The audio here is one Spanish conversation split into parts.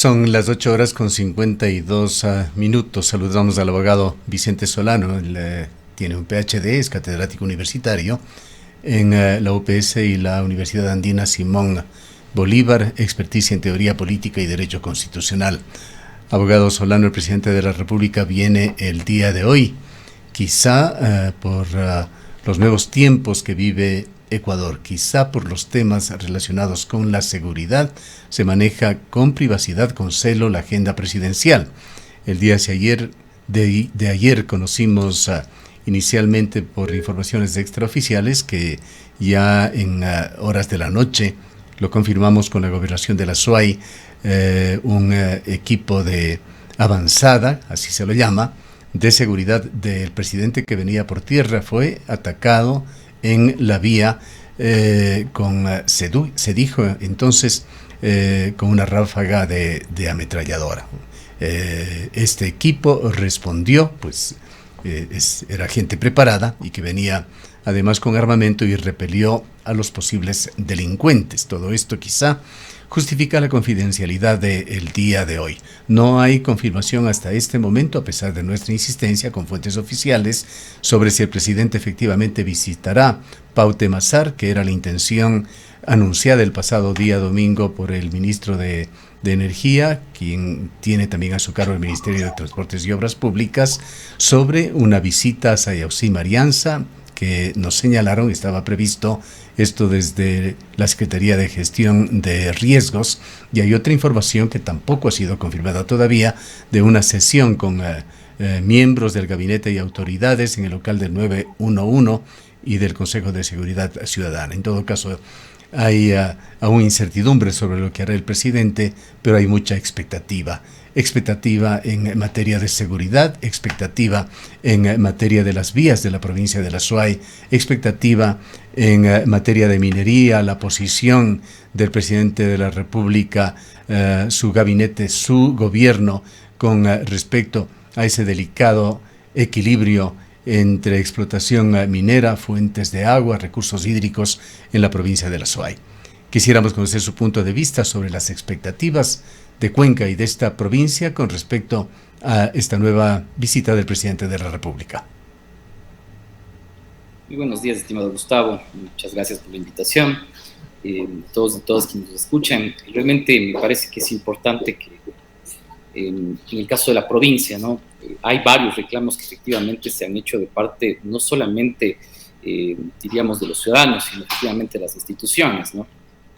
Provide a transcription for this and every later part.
Son las 8 horas con 52 minutos. Saludamos al abogado Vicente Solano. Él tiene un PhD, es catedrático universitario en la UPS y la Universidad Andina Simón Bolívar, experticia en teoría política y derecho constitucional. Abogado Solano, el presidente de la República viene el día de hoy, quizá por los nuevos tiempos que vive Ecuador, quizá por los temas relacionados con la seguridad, se maneja con privacidad, con celo, la agenda presidencial. El día de ayer conocimos inicialmente por informaciones extraoficiales que ya en horas de la noche lo confirmamos con la gobernación de la SUAY, un equipo de avanzada, así se lo llama, de seguridad del presidente que venía por tierra fue atacado en la vía se dijo entonces con una ráfaga de ametralladora. Este equipo respondió, pues era gente preparada y que venía además con armamento y repelió a los posibles delincuentes. Todo esto quizá justifica la confidencialidad del día de hoy. No hay confirmación hasta este momento, a pesar de nuestra insistencia con fuentes oficiales, sobre si el presidente efectivamente visitará Pautemazar, que era la intención anunciada el pasado día domingo por el ministro de Energía, quien tiene también a su cargo el Ministerio de Transportes y Obras Públicas, sobre una visita a Sayausí Marianza, que nos señalaron estaba previsto esto desde la Secretaría de Gestión de Riesgos, y hay otra información que tampoco ha sido confirmada todavía, de una sesión con miembros del gabinete y autoridades en el local del 911 y del Consejo de Seguridad Ciudadana. En todo caso, hay aún incertidumbre sobre lo que hará el presidente, pero hay mucha expectativa en materia de seguridad, expectativa en materia de las vías de la provincia de la SUAY, expectativa en materia de minería, la posición del presidente de la República, su gabinete, su gobierno con respecto a ese delicado equilibrio entre explotación minera, fuentes de agua, recursos hídricos en la provincia de la SUAY. Quisiéramos conocer su punto de vista sobre las expectativas de Cuenca y de esta provincia con respecto a esta nueva visita del presidente de la República. Muy buenos días, estimado Gustavo. Muchas gracias por la invitación. Todos y todas quienes nos escuchan. Realmente me parece que es importante que en el caso de la provincia, ¿no? Hay varios reclamos que efectivamente se han hecho de parte no solamente, diríamos, de los ciudadanos, sino efectivamente de las instituciones, ¿no?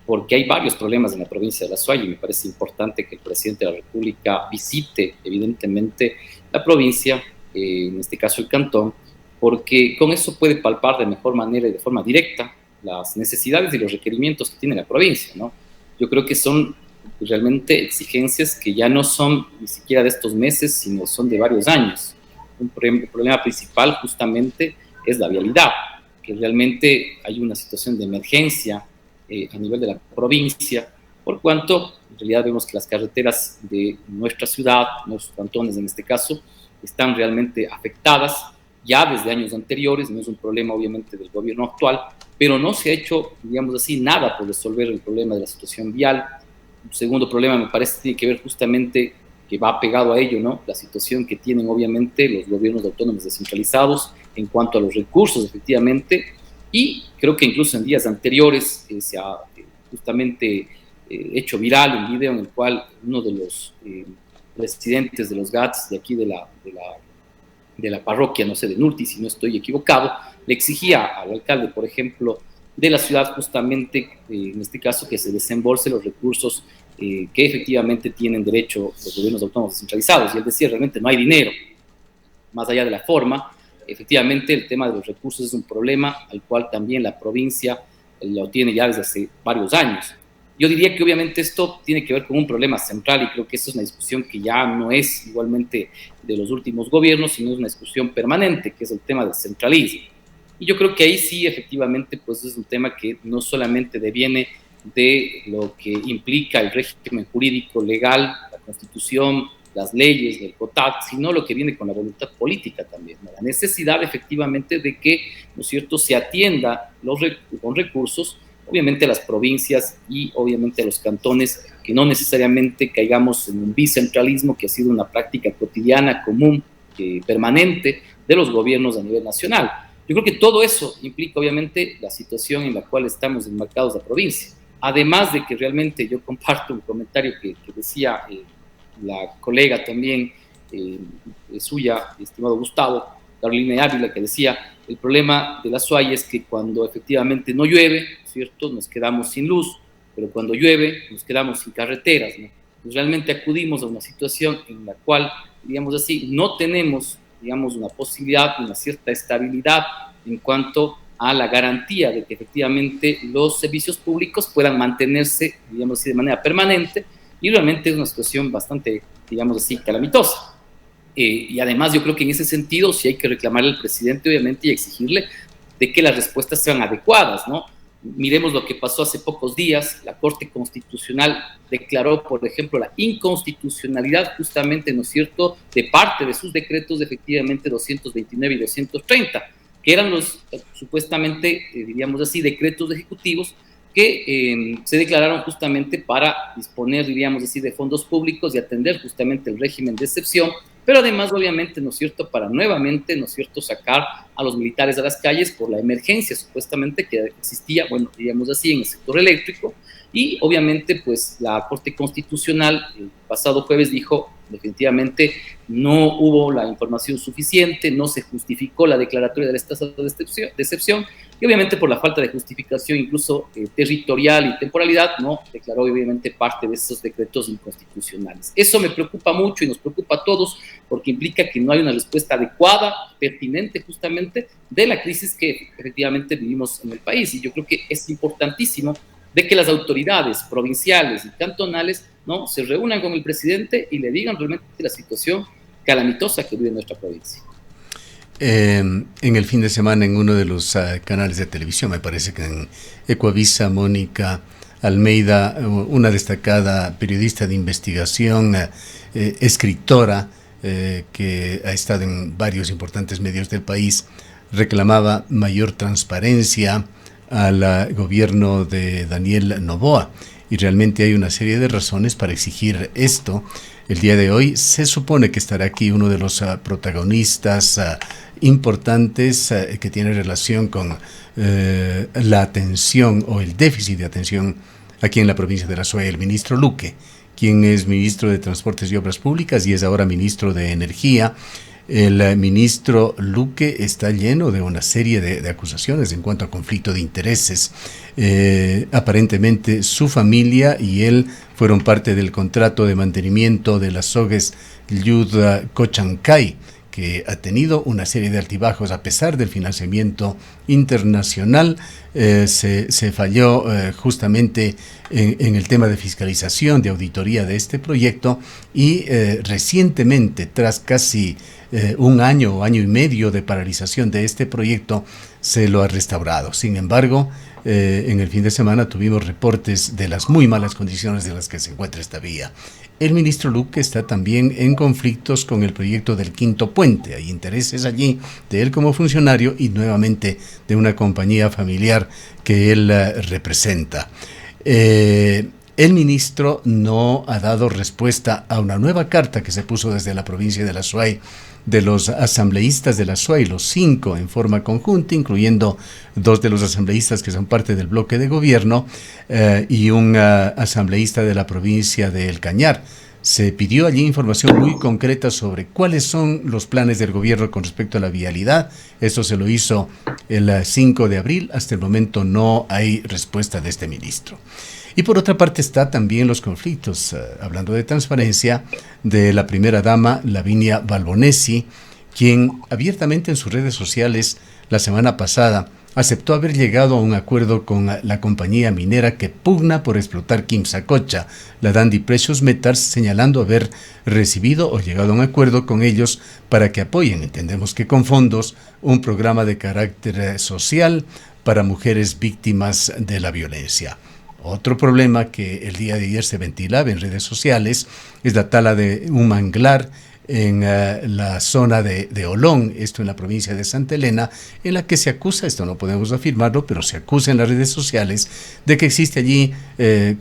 Porque hay varios problemas en la provincia de la SUAY y me parece importante que el presidente de la República visite, evidentemente, la provincia, en este caso el cantón, porque con eso puede palpar de mejor manera y de forma directa las necesidades y los requerimientos que tiene la provincia, ¿no? Yo creo que son realmente exigencias que ya no son ni siquiera de estos meses, sino son de varios años. Un problema principal justamente es la vialidad, que realmente hay una situación de emergencia a nivel de la provincia, por cuanto en realidad vemos que las carreteras de nuestra ciudad, nuestros cantones en este caso, están realmente afectadas ya desde años anteriores. No es un problema obviamente del gobierno actual, pero no se ha hecho, digamos así, nada por resolver el problema de la situación vial. Un segundo problema me parece que tiene que ver justamente, que va pegado a ello, ¿no? La situación que tienen obviamente los gobiernos autónomos descentralizados en cuanto a los recursos, efectivamente, y creo que incluso en días anteriores se ha justamente hecho viral un video en el cual uno de los presidentes de los GATS de aquí de la parroquia, no sé, de Nurti, si no estoy equivocado, le exigía al alcalde, por ejemplo, de la ciudad justamente, en este caso, que se desembolse los recursos que efectivamente tienen derecho los gobiernos autónomos descentralizados. Y él decía, realmente no hay dinero, más allá de la forma. Efectivamente, el tema de los recursos es un problema al cual también la provincia lo tiene ya desde hace varios años. Yo diría que obviamente esto tiene que ver con un problema central y creo que eso es una discusión que ya no es igualmente de los últimos gobiernos, sino es una discusión permanente, que es el tema del centralismo. Y yo creo que ahí sí, efectivamente, pues es un tema que no solamente deviene de lo que implica el régimen jurídico legal, la Constitución, las leyes del COTAD, sino lo que viene con la voluntad política también, ¿no? La necesidad efectivamente de que, ¿no es cierto?, se atienda con recursos obviamente las provincias y obviamente los cantones, que no necesariamente caigamos en un bicentralismo que ha sido una práctica cotidiana, común, permanente de los gobiernos a nivel nacional. Yo creo que todo eso implica obviamente la situación en la cual estamos enmarcados la provincia. Además de que realmente yo comparto un comentario que decía la colega también suya, estimado Gustavo, Carolina Ávila, que decía, el problema de la SUAY es que cuando efectivamente no llueve, ¿cierto?, nos quedamos sin luz, pero cuando llueve nos quedamos sin carreteras, ¿no? Pues realmente acudimos a una situación en la cual, digamos así, no tenemos, digamos, una posibilidad, una cierta estabilidad en cuanto a la garantía de que efectivamente los servicios públicos puedan mantenerse, digamos así, de manera permanente, y realmente es una situación bastante, digamos así, calamitosa. Y además yo creo que en ese sentido sí hay que reclamarle al presidente, obviamente, y exigirle de que las respuestas sean adecuadas, ¿no? Miremos lo que pasó hace pocos días. La Corte Constitucional declaró, por ejemplo, la inconstitucionalidad justamente, ¿no es cierto?, de parte de sus decretos, efectivamente 229 y 230, que eran los supuestamente, diríamos así, decretos ejecutivos que se declararon justamente para disponer, diríamos así, de fondos públicos y atender justamente el régimen de excepción, pero además, obviamente, ¿no es cierto?, para nuevamente, ¿no es cierto?, sacar a los militares a las calles por la emergencia supuestamente que existía, bueno, diríamos así, en el sector eléctrico, y obviamente, pues, la Corte Constitucional el pasado jueves dijo, definitivamente, no hubo la información suficiente, no se justificó la declaratoria del estado de excepción, y obviamente por la falta de justificación incluso territorial y temporalidad, no declaró obviamente parte de esos decretos inconstitucionales. Eso me preocupa mucho y nos preocupa a todos porque implica que no hay una respuesta adecuada, pertinente justamente de la crisis que efectivamente vivimos en el país. Y yo creo que es importantísimo de que las autoridades provinciales y cantonales, ¿no?, se reúnan con el presidente y le digan realmente la situación calamitosa que vive nuestra provincia. En el fin de semana en uno de los canales de televisión, me parece que en Ecuavisa, Mónica Almeida, una destacada periodista de investigación, escritora, que ha estado en varios importantes medios del país, reclamaba mayor transparencia al gobierno de Daniel Noboa. Y realmente hay una serie de razones para exigir esto. El día de hoy se supone que estará aquí uno de los protagonistas importantes que tiene relación con la atención o el déficit de atención aquí en la provincia de la SUAY, el ministro Luque, quien es ministro de Transportes y Obras Públicas y es ahora ministro de Energía. El ministro Luque está lleno de una serie de acusaciones en cuanto a conflicto de intereses. Aparentemente su familia y él fueron parte del contrato de mantenimiento de las SOGES Llud Cochancay, que ha tenido una serie de altibajos a pesar del financiamiento internacional. Se falló justamente en el tema de fiscalización, de auditoría de este proyecto, y recientemente, tras casi un año o año y medio de paralización de este proyecto, se lo ha restaurado. Sin embargo, en el fin de semana tuvimos reportes de las muy malas condiciones en las que se encuentra esta vía. El ministro Luque está también en conflictos con el proyecto del Quinto Puente. Hay intereses allí de él como funcionario y nuevamente de una compañía familiar que él representa. El ministro no ha dado respuesta a una nueva carta que se puso desde la provincia de la SUAY de los asambleístas de la SUAY, los 5 en forma conjunta, incluyendo 2 de los asambleístas que son parte del bloque de gobierno y un asambleísta de la provincia de El Cañar. Se pidió allí información muy concreta sobre cuáles son los planes del gobierno con respecto a la vialidad. Esto se lo hizo el 5 de abril. Hasta el momento no hay respuesta de este ministro. Y por otra parte está también los conflictos, hablando de transparencia, de la primera dama, Lavinia Balbonesi, quien abiertamente en sus redes sociales la semana pasada aceptó haber llegado a un acuerdo con la compañía minera que pugna por explotar Quimsacocha, la Dundee Precious Metals, señalando haber recibido o llegado a un acuerdo con ellos para que apoyen, entendemos que con fondos, un programa de carácter social para mujeres víctimas de la violencia. Otro problema que el día de ayer se ventilaba en redes sociales es la tala de un manglar en la zona de Olón, esto en la provincia de Santa Elena, en la que se acusa, esto no podemos afirmarlo, pero se acusa en las redes sociales de que existe allí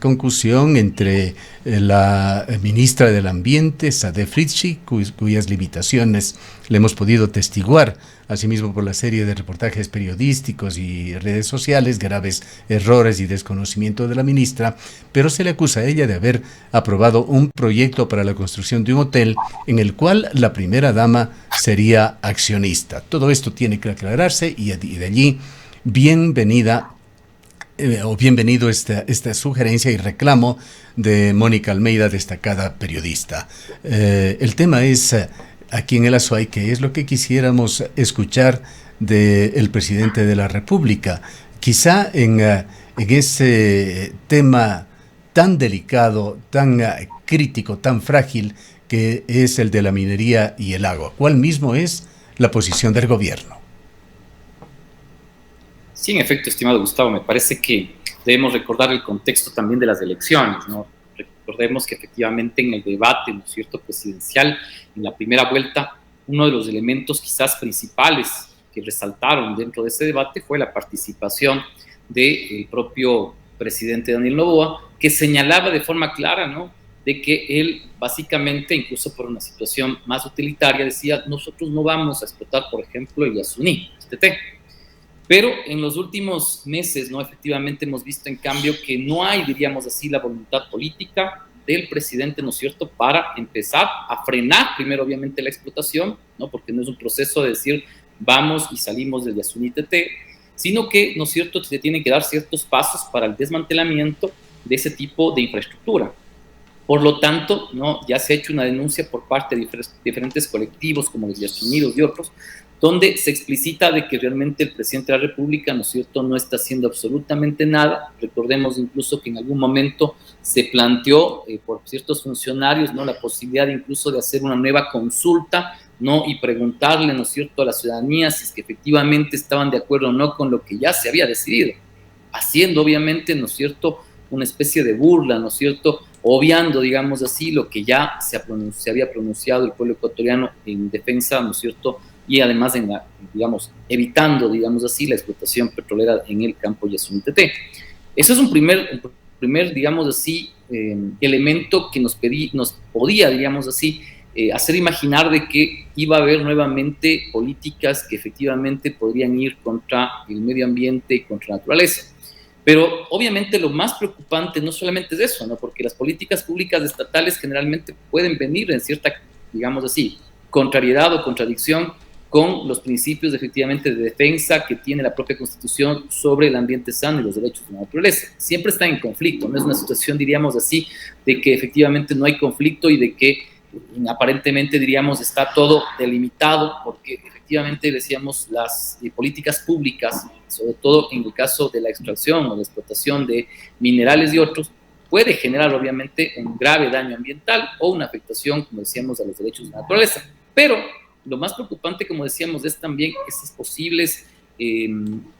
concusión entre la ministra del Ambiente, Sadef Ritchie, cuyas limitaciones le hemos podido testiguar, asimismo por la serie de reportajes periodísticos y redes sociales, graves errores y desconocimiento de la ministra, pero se le acusa a ella de haber aprobado un proyecto para la construcción de un hotel en el cual la primera dama sería accionista. Todo esto tiene que aclararse y de allí bienvenida o bienvenido esta sugerencia y reclamo de Mónica Almeida, destacada periodista. El tema es aquí en el Azuay, que es lo que quisiéramos escuchar del presidente de la República. Quizá en ese tema tan delicado, tan crítico, tan frágil, que es el de la minería y el agua. ¿Cuál mismo es la posición del gobierno? Sí, en efecto, estimado Gustavo, me parece que debemos recordar el contexto también de las elecciones, ¿no? Recordemos que efectivamente en el debate, ¿no es cierto?, presidencial, en la primera vuelta, uno de los elementos quizás principales que resaltaron dentro de ese debate fue la participación del propio presidente Daniel Noboa, que señalaba de forma clara, ¿no?, de que él básicamente, incluso por una situación más utilitaria, decía, nosotros no vamos a explotar, por ejemplo, el Yasuní, Pero en los últimos meses, ¿no?, efectivamente hemos visto en cambio que no hay, diríamos así, la voluntad política del presidente, ¿no es cierto?, para empezar a frenar primero obviamente la explotación, ¿no?, porque no es un proceso de decir vamos y salimos del Yasuní, sino que, ¿no es cierto?, se tienen que dar ciertos pasos para el desmantelamiento de ese tipo de infraestructura. Por lo tanto, ¿no?, ya se ha hecho una denuncia por parte de diferentes colectivos como los Yasunidos y otros, donde se explicita de que realmente el presidente de la República, ¿no es cierto?, no está haciendo absolutamente nada. Recordemos incluso que en algún momento se planteó por ciertos funcionarios, ¿no?, la posibilidad incluso de hacer una nueva consulta, ¿no?, y preguntarle, ¿no es cierto?, a la ciudadanía si es que efectivamente estaban de acuerdo o no con lo que ya se había decidido, haciendo obviamente, ¿no es cierto?, una especie de burla, ¿no es cierto?, obviando, digamos así, lo que ya se había pronunciado el pueblo ecuatoriano en defensa, ¿no es cierto?, y además, evitando, digamos así, la explotación petrolera en el campo Yasuní-Teté. Eso es un primer digamos así, elemento que nos podía, digamos así, hacer imaginar de que iba a haber nuevamente políticas que efectivamente podrían ir contra el medio ambiente y contra la naturaleza. Pero obviamente lo más preocupante no solamente es eso, ¿no?, porque las políticas públicas estatales generalmente pueden venir en cierta, digamos así, contrariedad o contradicción con los principios efectivamente de defensa que tiene la propia Constitución sobre el ambiente sano y los derechos de la naturaleza. Siempre están en conflicto, no es una situación, diríamos así, de que efectivamente no hay conflicto y de que aparentemente, diríamos, está todo delimitado, porque efectivamente, decíamos, las políticas públicas, sobre todo en el caso de la extracción o la explotación de minerales y otros, puede generar obviamente un grave daño ambiental o una afectación, como decíamos, a los derechos de la naturaleza. Pero lo más preocupante, como decíamos, es también esas posibles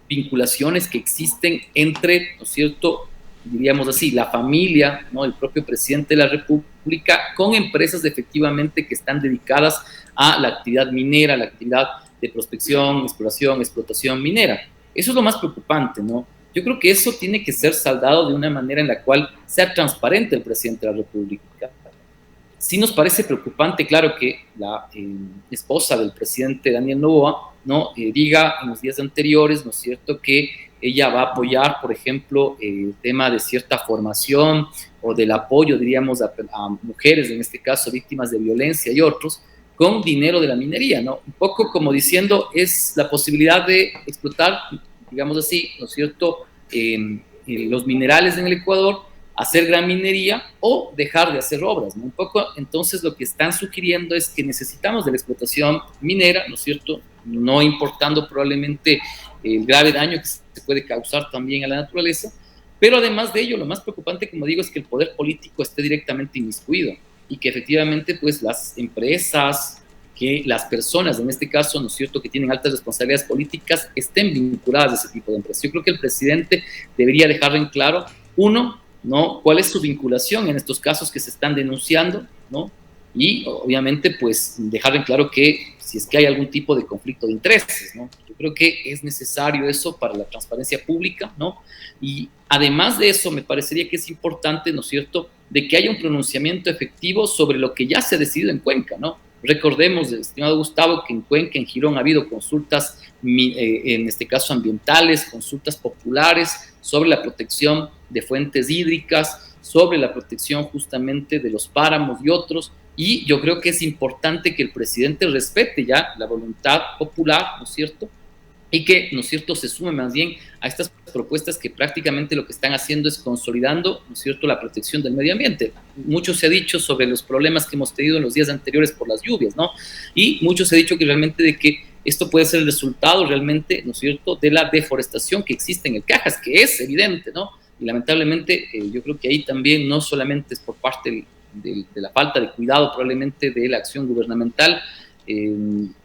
vinculaciones que existen entre, ¿no es cierto?, diríamos así, la familia, ¿no?, el propio presidente de la República, con empresas efectivamente que están dedicadas a la actividad minera, la actividad de prospección, exploración, explotación minera. Eso es lo más preocupante, ¿no? Yo creo que eso tiene que ser saldado de una manera en la cual sea transparente el presidente de la República. Sí nos parece preocupante, claro, que la esposa del presidente Daniel Noboa, ¿no?, diga en los días anteriores, ¿no es cierto?, que ella va a apoyar, por ejemplo, el tema de cierta formación o del apoyo, diríamos, a mujeres, en este caso víctimas de violencia y otros, con dinero de la minería, ¿no? Un poco como diciendo, es la posibilidad de explotar, digamos así, ¿no es cierto?, los minerales en el Ecuador, hacer gran minería o dejar de hacer obras, ¿no? Un poco, entonces, lo que están sugiriendo es que necesitamos de la explotación minera, ¿no es cierto?, no importando probablemente el grave daño que se puede causar también a la naturaleza, pero además de ello, lo más preocupante, como digo, es que el poder político esté directamente inmiscuido y que efectivamente, pues, las empresas, que las personas, en este caso, ¿no es cierto?, que tienen altas responsabilidades políticas, estén vinculadas a ese tipo de empresas. Yo creo que el presidente debería dejar en claro, uno, ¿no?, cuál es su vinculación en estos casos que se están denunciando, ¿no?, y obviamente pues dejar en claro que si es que hay algún tipo de conflicto de intereses, ¿no? Yo creo que es necesario eso para la transparencia pública, ¿no? Y además de eso, me parecería que es importante, ¿no es cierto?, de que haya un pronunciamiento efectivo sobre lo que ya se ha decidido en Cuenca, ¿no? Recordemos, estimado Gustavo, que en Cuenca, en Girón, ha habido consultas, en este caso ambientales, consultas populares sobre la protección de fuentes hídricas, sobre la protección justamente de los páramos y otros, y yo creo que es importante que el presidente respete ya la voluntad popular, ¿no es cierto?, y que, ¿no es cierto?, se sume más bien a estas propuestas que prácticamente lo que están haciendo es consolidando, ¿no es cierto?, la protección del medio ambiente. Mucho se ha dicho sobre los problemas que hemos tenido en los días anteriores por las lluvias, ¿no? Y mucho se ha dicho que realmente de que esto puede ser el resultado realmente, ¿no es cierto?, de la deforestación que existe en el Cajas, que es evidente, ¿no? Y lamentablemente yo creo que ahí también no solamente es por parte de la falta de cuidado probablemente de la acción gubernamental,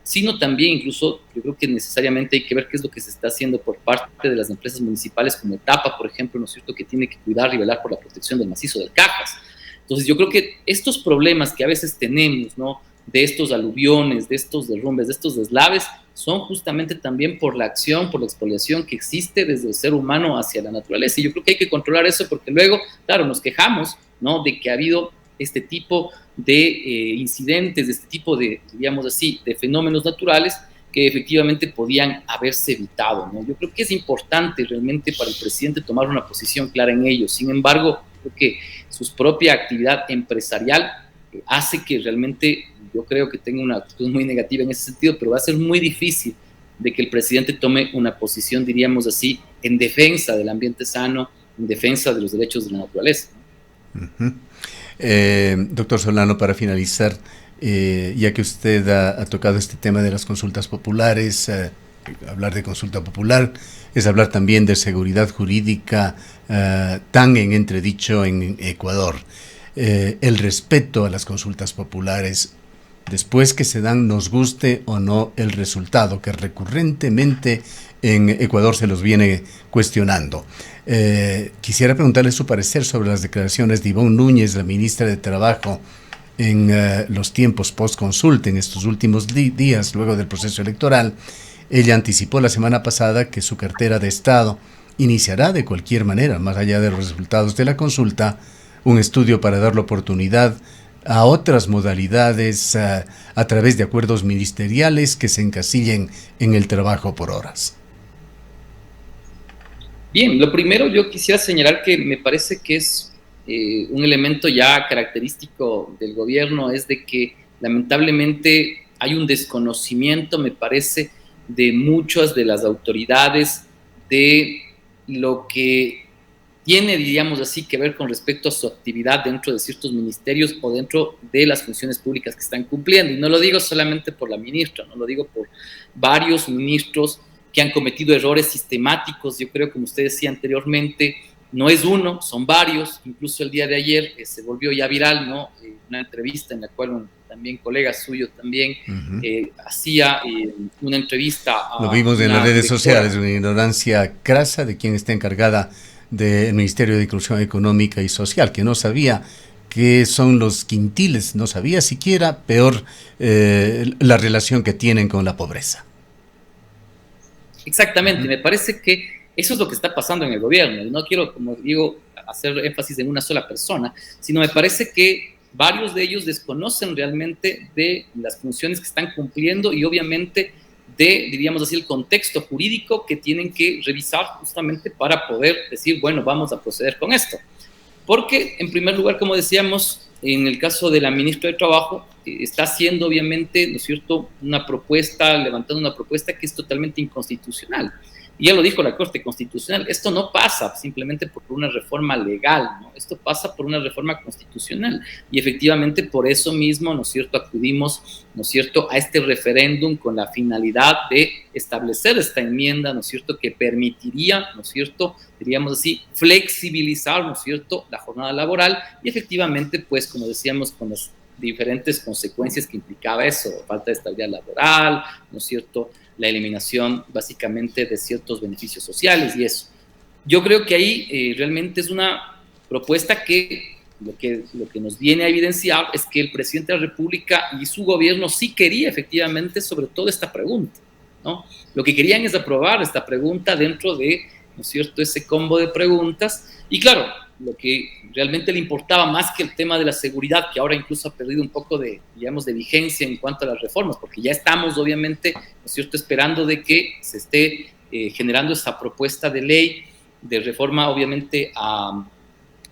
sino también incluso yo creo que necesariamente hay que ver qué es lo que se está haciendo por parte de las empresas municipales como Etapa, por ejemplo, ¿no es cierto?, que tiene que cuidar y velar por la protección del macizo del Cajas. Entonces yo creo que estos problemas que a veces tenemos, ¿no?, de estos aluviones, de estos derrumbes, de estos deslaves, son justamente también por la acción, por la expoliación que existe desde el ser humano hacia la naturaleza. Y yo creo que hay que controlar eso porque luego, claro, nos quejamos, ¿no?, de que ha habido este tipo de incidentes, de este tipo de, digamos así, de fenómenos naturales que efectivamente podían haberse evitado, ¿no? Yo creo que es importante realmente para el presidente tomar una posición clara en ello. Sin embargo, creo que su propia actividad empresarial hace que realmente yo creo que tenga una actitud muy negativa en ese sentido, pero va a ser muy difícil de que el presidente tome una posición, diríamos así, en defensa del ambiente sano, en defensa de los derechos de la naturaleza, ¿no? Doctor Solano, para finalizar, ya que usted ha tocado este tema de las consultas populares, hablar de consulta popular es hablar también de seguridad jurídica tan en entredicho en Ecuador. El respeto a las consultas populares, después que se dan, nos guste o no el resultado, que recurrentemente en Ecuador se los viene cuestionando. Quisiera preguntarle su parecer sobre las declaraciones de Ivonne Núñez, la ministra de Trabajo, en los tiempos post-consulta, en estos últimos días, luego del proceso electoral. Ella anticipó la semana pasada que su cartera de Estado iniciará de cualquier manera, más allá de los resultados de la consulta, un estudio para dar la oportunidad a otras modalidades a través de acuerdos ministeriales que se encasillen en el trabajo por horas. Bien, lo primero yo quisiera señalar que me parece que es un elemento ya característico del gobierno, es de que lamentablemente hay un desconocimiento, me parece, de muchas de las autoridades de lo que tiene, diríamos así, que ver con respecto a su actividad dentro de ciertos ministerios o dentro de las funciones públicas que están cumpliendo. Y no lo digo solamente por la ministra, no lo digo por varios ministros que han cometido errores sistemáticos. Yo creo, como usted decía anteriormente, no es uno, son varios. Incluso el día de ayer se volvió ya viral, ¿no? Una entrevista en la cual también colega suyo también hacía una entrevista a... Lo vimos en las redes sociales, una ignorancia crasa de quien está encargada del Ministerio de Inclusión Económica y Social, que no sabía qué son los quintiles, no sabía siquiera, peor, la relación que tienen con la pobreza. Exactamente, me parece que eso es lo que está pasando en el gobierno. No quiero, como digo, hacer énfasis en una sola persona, sino me parece que varios de ellos desconocen realmente de las funciones que están cumpliendo y obviamente de, diríamos así, el contexto jurídico que tienen que revisar justamente para poder decir, bueno, vamos a proceder con esto. Porque, en primer lugar, como decíamos, en el caso de la ministra de Trabajo, está haciendo, obviamente, ¿no es cierto?, una propuesta, levantando una propuesta que es totalmente inconstitucional. Y ya lo dijo la Corte Constitucional, esto no pasa simplemente por una reforma legal, ¿no? Esto pasa por una reforma constitucional. Y efectivamente por eso mismo, ¿no es cierto?, acudimos, ¿no es cierto?, a este referéndum con la finalidad de establecer esta enmienda, ¿no es cierto?, que permitiría, ¿no es cierto?, diríamos así, flexibilizar, ¿no es cierto?, la jornada laboral y efectivamente, pues, como decíamos, con las diferentes consecuencias que implicaba eso, falta de estabilidad laboral, ¿no es cierto?, la eliminación básicamente de ciertos beneficios sociales y eso. Yo creo que ahí realmente es una propuesta que lo que nos viene a evidenciar es que el presidente de la República y su gobierno sí quería efectivamente sobre todo esta pregunta, ¿no? Lo que querían es aprobar esta pregunta dentro de, ¿no es cierto?, ese combo de preguntas. Y claro, lo que realmente le importaba más que el tema de la seguridad, que ahora incluso ha perdido un poco de, digamos, de vigencia en cuanto a las reformas, porque ya estamos obviamente, ¿no es cierto?, esperando de que se esté generando esta propuesta de ley de reforma obviamente a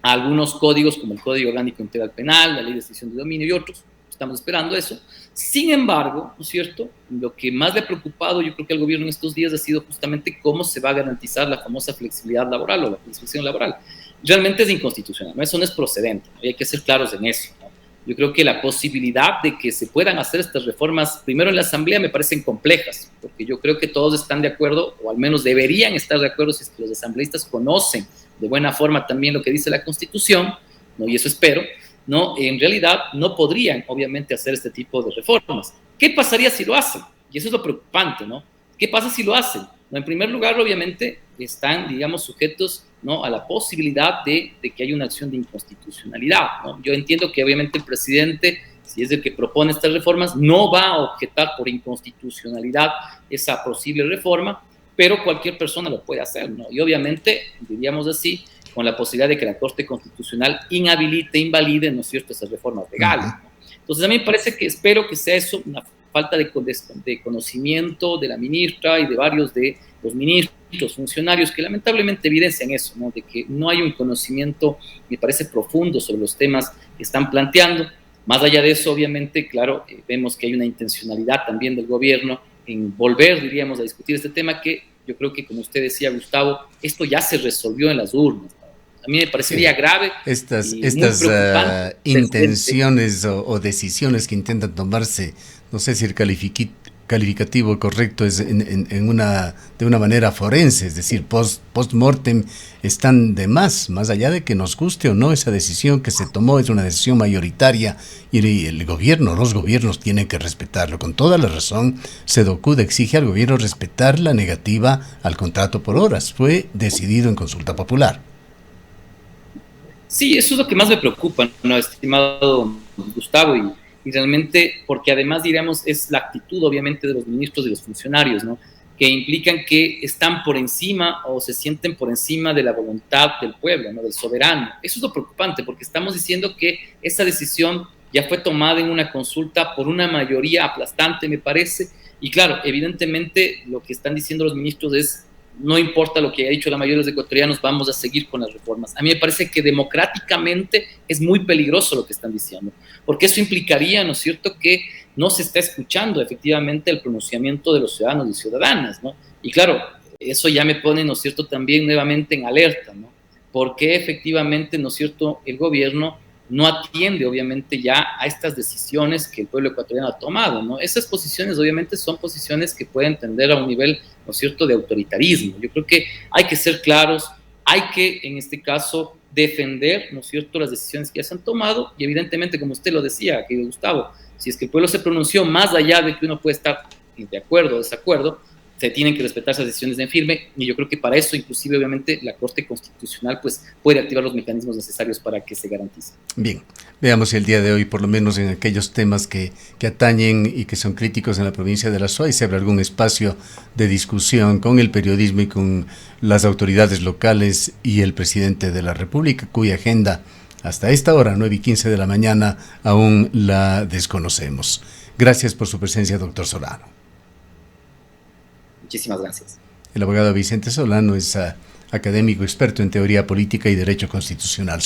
algunos códigos como el Código Orgánico Integral Penal, la Ley de Extinción de Dominio y otros. Estamos esperando eso. Sin embargo, ¿no es cierto?, lo que más le ha preocupado yo creo que al gobierno en estos días ha sido justamente cómo se va a garantizar la famosa flexibilidad laboral o la flexibilización laboral. Realmente es inconstitucional, ¿no? Eso no es procedente, ¿no? Y hay que ser claros en eso, ¿no? Yo creo que la posibilidad de que se puedan hacer estas reformas primero en la Asamblea me parecen complejas, porque yo creo que todos están de acuerdo, o al menos deberían estar de acuerdo si es que los asambleístas conocen de buena forma también lo que dice la Constitución, ¿no? Y eso espero, ¿no? En realidad no podrían obviamente hacer este tipo de reformas. ¿Qué pasaría si lo hacen? Y eso es lo preocupante, ¿no? ¿Qué pasa si lo hacen? No, en primer lugar, obviamente, están, digamos, sujetos, ¿no?, a la posibilidad de que haya una acción de inconstitucionalidad, ¿no? Yo entiendo que obviamente el presidente, si es el que propone estas reformas, no va a objetar por inconstitucionalidad esa posible reforma, pero cualquier persona lo puede hacer, ¿no? Y obviamente, diríamos así, con la posibilidad de que la Corte Constitucional inhabilite, invalide, ¿no es cierto?, esas reformas legales, ¿no? Entonces, a mí me parece que, espero que sea eso, una falta de conocimiento de la ministra y de varios de los ministros, funcionarios, que lamentablemente evidencian eso, ¿no?, de que no hay un conocimiento, me parece, profundo sobre los temas que están planteando. Más allá de eso, obviamente, claro, vemos que hay una intencionalidad también del gobierno en volver, diríamos, a discutir este tema que yo creo que, como usted decía, Gustavo, esto ya se resolvió en las urnas, ¿no? A mí me parecería grave. Estas intenciones o decisiones que intentan tomarse, no sé si el calificativo correcto es de una manera forense, es decir, post-mortem, están de más allá de que nos guste o no, esa decisión que se tomó es una decisión mayoritaria y los gobiernos tienen que respetarlo. Con toda la razón, Cedocudd exige al gobierno respetar la negativa al contrato por horas. Fue decidido en consulta popular. Sí, eso es lo que más me preocupa, ¿no?, estimado Gustavo, y realmente, porque además, diríamos, es la actitud, obviamente, de los ministros y los funcionarios, ¿no?, que implican que están por encima o se sienten por encima de la voluntad del pueblo, ¿no?, del soberano. Eso es lo preocupante, porque estamos diciendo que esa decisión ya fue tomada en una consulta por una mayoría aplastante, me parece, y claro, evidentemente lo que están diciendo los ministros es: no importa lo que haya dicho la mayoría de los ecuatorianos, vamos a seguir con las reformas. A mí me parece que democráticamente es muy peligroso lo que están diciendo, porque eso implicaría, ¿no es cierto?, que no se está escuchando efectivamente el pronunciamiento de los ciudadanos y ciudadanas, ¿no? Y claro, eso ya me pone, ¿no es cierto?, también nuevamente en alerta, ¿no? Porque efectivamente, ¿no es cierto?, el gobierno no atiende obviamente ya a estas decisiones que el pueblo ecuatoriano ha tomado, ¿no? Esas posiciones obviamente son posiciones que pueden tender a un nivel, ¿no es cierto?, de autoritarismo. Yo creo que hay que ser claros, hay que en este caso defender, ¿no es cierto?, las decisiones que ya se han tomado, y evidentemente, como usted lo decía, querido Gustavo, si es que el pueblo se pronunció más allá de que uno puede estar de acuerdo o desacuerdo, se tienen que respetar esas decisiones en firme, y yo creo que para eso, inclusive, obviamente, la Corte Constitucional pues puede activar los mecanismos necesarios para que se garantice. Bien, veamos si el día de hoy, por lo menos en aquellos temas que atañen y que son críticos en la provincia de La Suay, se abre algún espacio de discusión con el periodismo y con las autoridades locales y el presidente de la República, cuya agenda hasta esta hora, 9:15 de la mañana, aún la desconocemos. Gracias por su presencia, doctor Solano. Muchísimas gracias. El abogado Vicente Solano es académico experto en teoría política y derecho constitucional.